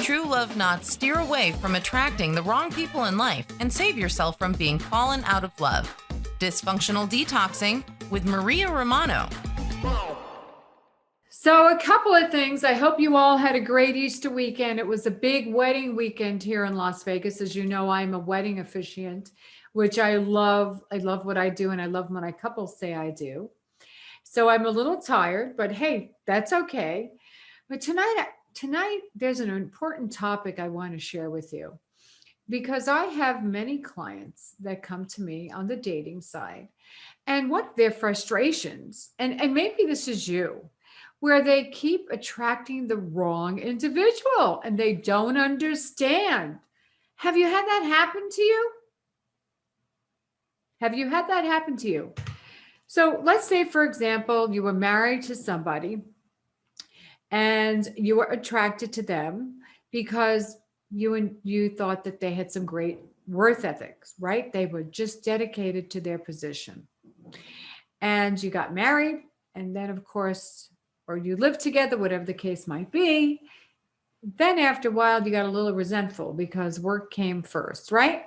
true love knots, steer away from attracting the wrong people in life and save yourself from being fallen out of love. Dysfunctional Detoxing with Maria Romano. So a couple of things. I hope you all had a great Easter weekend. It was a big wedding weekend here in Las Vegas. As you know, I'm a wedding officiant, which I love. I love what I do, and I love when couples say I do. So I'm a little tired, but hey, that's okay. But tonight there's an important topic I want to share with you because I have many clients that come to me on the dating side and what their frustrations, and maybe this is you, where they keep attracting the wrong individual and they don't understand. Have you had that happen to you? Have you had that happen to you? So let's say, for example, you were married to somebody and you were attracted to them because you thought that they had some great worth ethics, right? They were just dedicated to their position. And you got married, and then of course, or you lived together, whatever the case might be. Then after a while, you got a little resentful because work came first, right?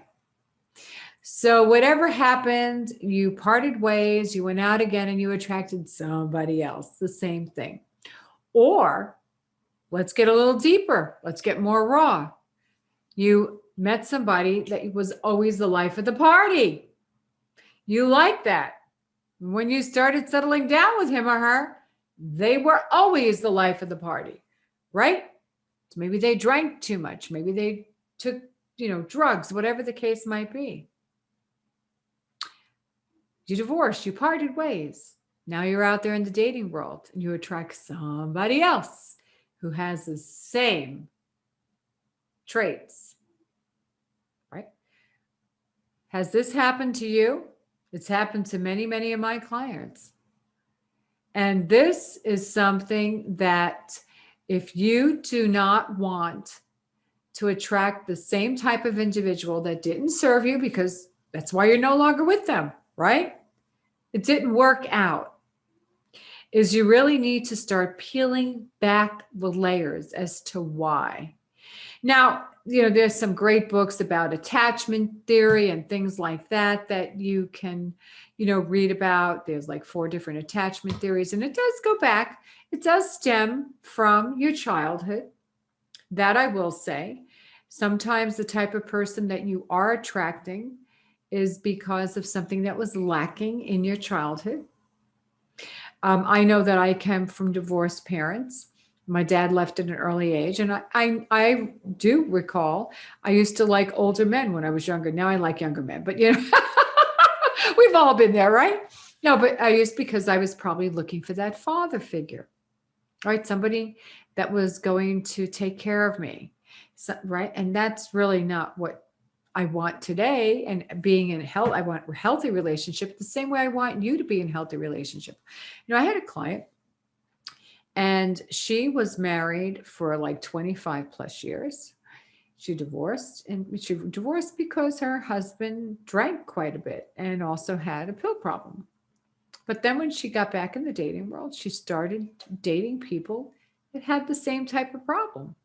So whatever happened, you parted ways, you went out again, and you attracted somebody else, the same thing. Or let's get a little deeper. Let's get more raw. You met somebody that was always the life of the party. You like that. When you started settling down with him or her, they were always the life of the party, right? So maybe they drank too much. Maybe they took, drugs, whatever the case might be. You divorced, you parted ways. Now you're out there in the dating world and you attract somebody else who has the same traits, right? Has this happened to you? It's happened to many, many of my clients. And this is something that if you do not want to attract the same type of individual that didn't serve you, because that's why you're no longer with them, right? It didn't work out, is you really need to start peeling back the layers as to why. Now, there's some great books about attachment theory and things like that you can, read about. There's like 4 different attachment theories, and it does go back. It does stem from your childhood. That I will say. Sometimes the type of person that you are attracting is because of something that was lacking in your childhood. I know that I came from divorced parents. My dad left at an early age. And I do recall, I used to like older men when I was younger. Now I like younger men, but we've all been there, right? No, but because I was probably looking for that father figure, right? Somebody that was going to take care of me, right? And that's really not what I want today. And being in health, I want a healthy relationship the same way I want you to be in a healthy relationship. I had a client and she was married for like 25 plus years. She divorced because her husband drank quite a bit and also had a pill problem. But then when she got back in the dating world, she started dating people that had the same type of problem.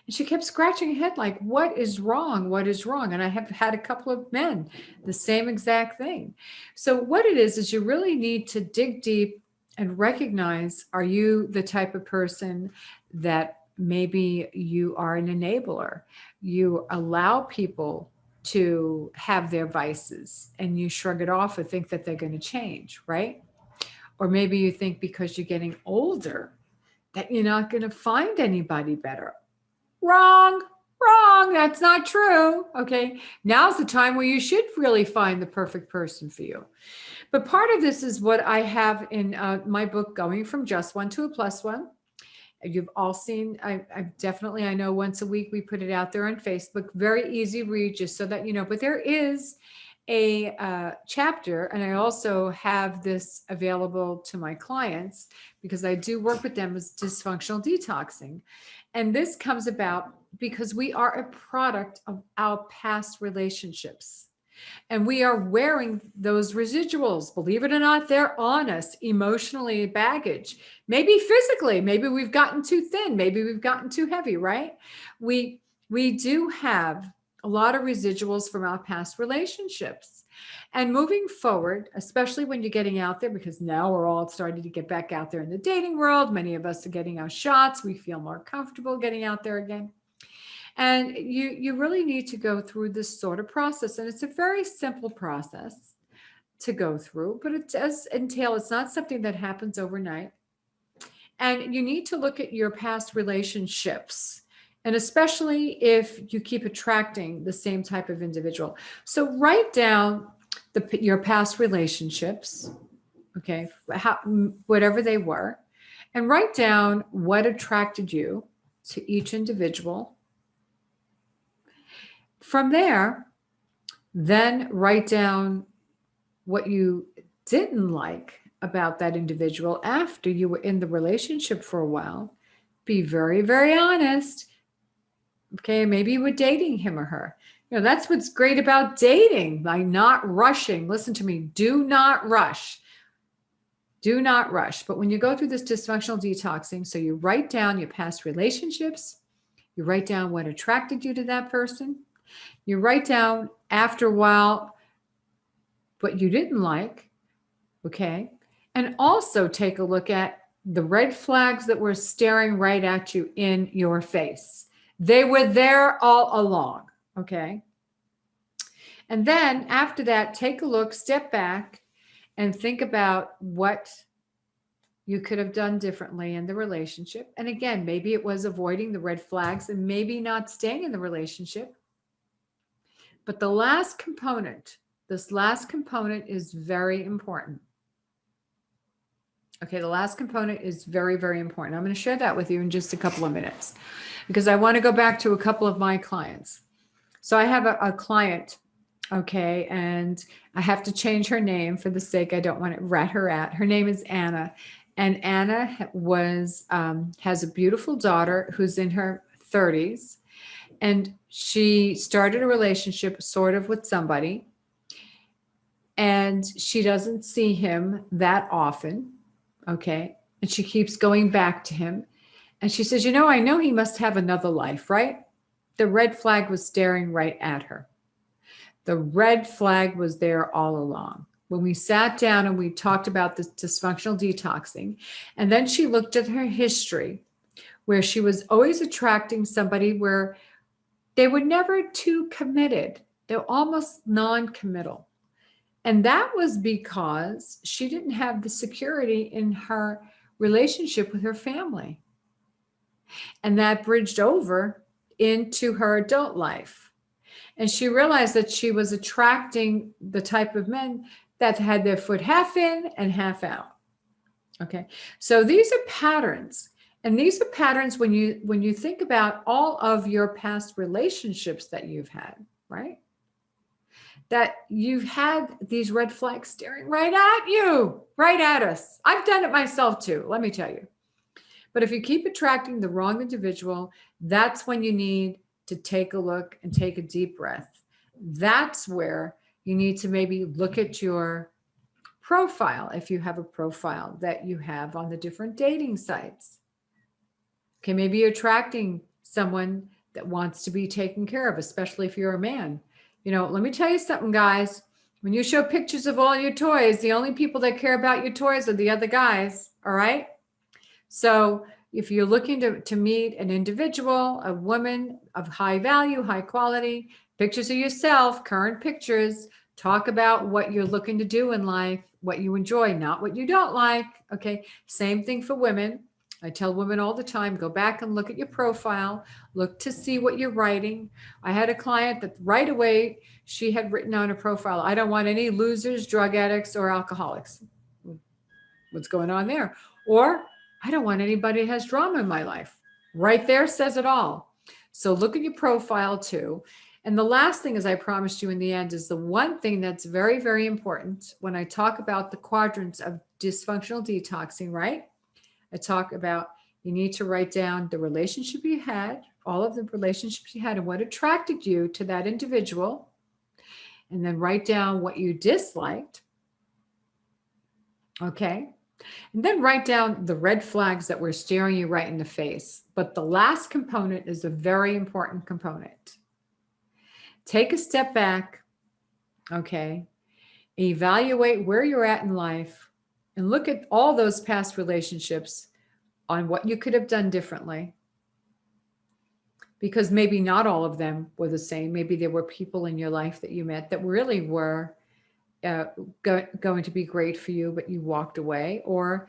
And she kept scratching her head like, what is wrong? What is wrong? And I have had a couple of men, the same exact thing. So what it is you really need to dig deep and recognize, are you the type of person that maybe you are an enabler? You allow people to have their vices and you shrug it off and think that they're going to change, right? Or maybe you think because you're getting older that you're not going to find anybody better. Wrong. That's not true. Okay. Now's the time where you should really find the perfect person for you. But part of this is what I have in my book, Going from Just One to a Plus One. You've all seen, I know once a week we put it out there on Facebook. Very easy read, just so that you know. But there is a chapter, and I also have this available to my clients because I do work with them as dysfunctional detoxing. And this comes about because we are a product of our past relationships. And we are wearing those residuals. Believe it or not, they're on us emotionally, baggage. Maybe physically, maybe we've gotten too thin, maybe we've gotten too heavy, right? We do have a lot of residuals from our past relationships. And moving forward, especially when you're getting out there, because now we're all starting to get back out there in the dating world. Many of us are getting our shots. We feel more comfortable getting out there again. And you really need to go through this sort of process. And it's a very simple process to go through, but it does entail, it's not something that happens overnight. And you need to look at your past relationships. And especially if you keep attracting the same type of individual. So write down your past relationships, okay, whatever they were, and write down what attracted you to each individual. From there, then write down what you didn't like about that individual after you were in the relationship for a while. Be very, very honest. Okay, maybe you were dating him or her. You know, that's what's great about dating, by not rushing. Listen to me, do not rush. Do not rush. But when you go through this dysfunctional detoxing, so you write down your past relationships, you write down what attracted you to that person, you write down after a while what you didn't like, okay? And also take a look at the red flags that were staring right at you in your face. They were there all along, okay? And then after that, take a look, step back, and think about what you could have done differently in the relationship. And again, maybe it was avoiding the red flags and maybe not staying in the relationship. But the last component, this last component is very important. Okay, the last component is very, very important. I'm going to share that with you in just a couple of minutes because I want to go back to a couple of my clients. So I have a client, okay, and I have to change her name for the sake, I don't want to rat her out. Her name is Anna. And Anna has a beautiful daughter who's in her 30s. And she started a relationship sort of with somebody. And she doesn't see him that often. Okay. And she keeps going back to him. And she says, I know he must have another life, right? The red flag was staring right at her. The red flag was there all along. When we sat down and we talked about this dysfunctional detoxing, and then she looked at her history where she was always attracting somebody where they were never too committed. They're almost non-committal. And that was because she didn't have the security in her relationship with her family. And that bridged over into her adult life. And she realized that she was attracting the type of men that had their foot half in and half out. Okay. So these are patterns. And these are patterns when you think about all of your past relationships that you've had, right? That you've had these red flags staring right at you, right at us. I've done it myself too, let me tell you. But if you keep attracting the wrong individual, that's when you need to take a look and take a deep breath. That's where you need to maybe look at your profile, if you have a profile that you have on the different dating sites. Okay, maybe you're attracting someone that wants to be taken care of, especially if you're a man. Let me tell you something, guys. When you show pictures of all your toys, the only people that care about your toys are the other guys, all right? So if you're looking to meet an individual, a woman of high value, high quality, pictures of yourself, current pictures, talk about what you're looking to do in life, what you enjoy, not what you don't like, okay? Same thing for women. I tell women all the time, go back and look at your profile, look to see what you're writing. I had a client that right away, she had written on her profile, I don't want any losers, drug addicts, or alcoholics. What's going on there? Or I don't want anybody that has drama in my life. Right there says it all. So look at your profile too. And the last thing, as I promised you in the end, is the one thing that's very, very important when I talk about the quadrants of dysfunctional detoxing, right? I talk about you need to write down the relationship you had, all of the relationships you had, and what attracted you to that individual. and then write down what you disliked. Okay. And then write down the red flags that were staring you right in the face. But the last component is a very important component. Take a step back. Okay. Evaluate where you're at in life and look at all those past relationships on what you could have done differently. Because maybe not all of them were the same. Maybe there were people in your life that you met that really were going to be great for you, but you walked away. Or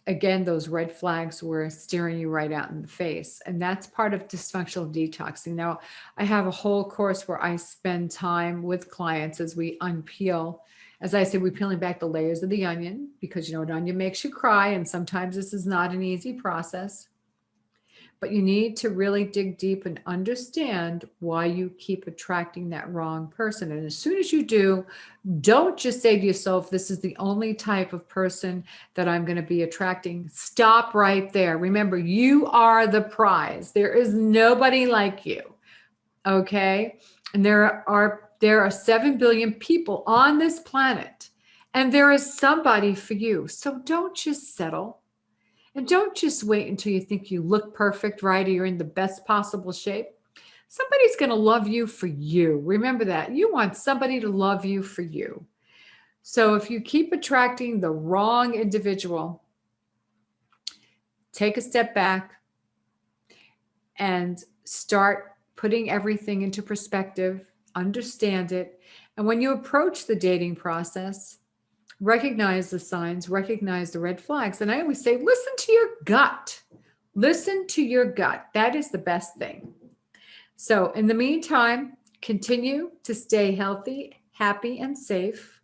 again, those red flags were staring you right out in the face. And that's part of dysfunctional detoxing. Now, I have a whole course where I spend time with clients as we unpeel. As I said, we're peeling back the layers of the onion because, an onion makes you cry. And sometimes this is not an easy process. But you need to really dig deep and understand why you keep attracting that wrong person. And as soon as you do, don't just say to yourself, this is the only type of person that I'm going to be attracting. Stop right there. Remember, you are the prize. There is nobody like you. Okay? And there are 7 billion people on this planet, and there is somebody for you. So don't just settle. And don't just wait until you think you look perfect, right? Or you're in the best possible shape. Somebody's going to love you for you. Remember that. You want somebody to love you for you. So if you keep attracting the wrong individual, take a step back and start putting everything into perspective, understand it. And when you approach the dating process, recognize the signs, recognize the red flags. And I always say, listen to your gut. Listen to your gut. That is the best thing. So in the meantime, continue to stay healthy, happy, and safe,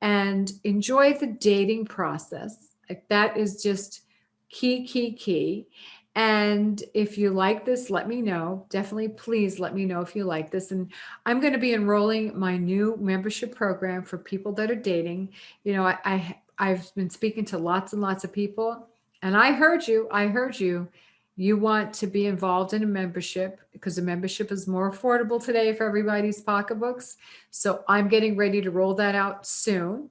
and enjoy the dating process. Like, that is just key. And if you like this, let me know. Definitely, please let me know if you like this. And I'm going to be enrolling my new membership program for people that are dating. I've been speaking to lots and lots of people, and I heard you. You want to be involved in a membership because the membership is more affordable today for everybody's pocketbooks. So I'm getting ready to roll that out soon.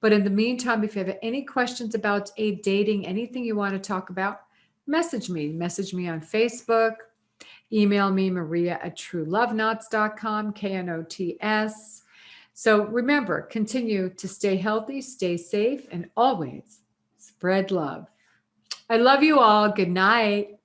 But in the meantime, if you have any questions about dating, anything you want to talk about, message me on Facebook, email me, maria@trueloveknots.com, KNOTS. So remember, continue to stay healthy, stay safe, and always spread love. I love you all. Good night.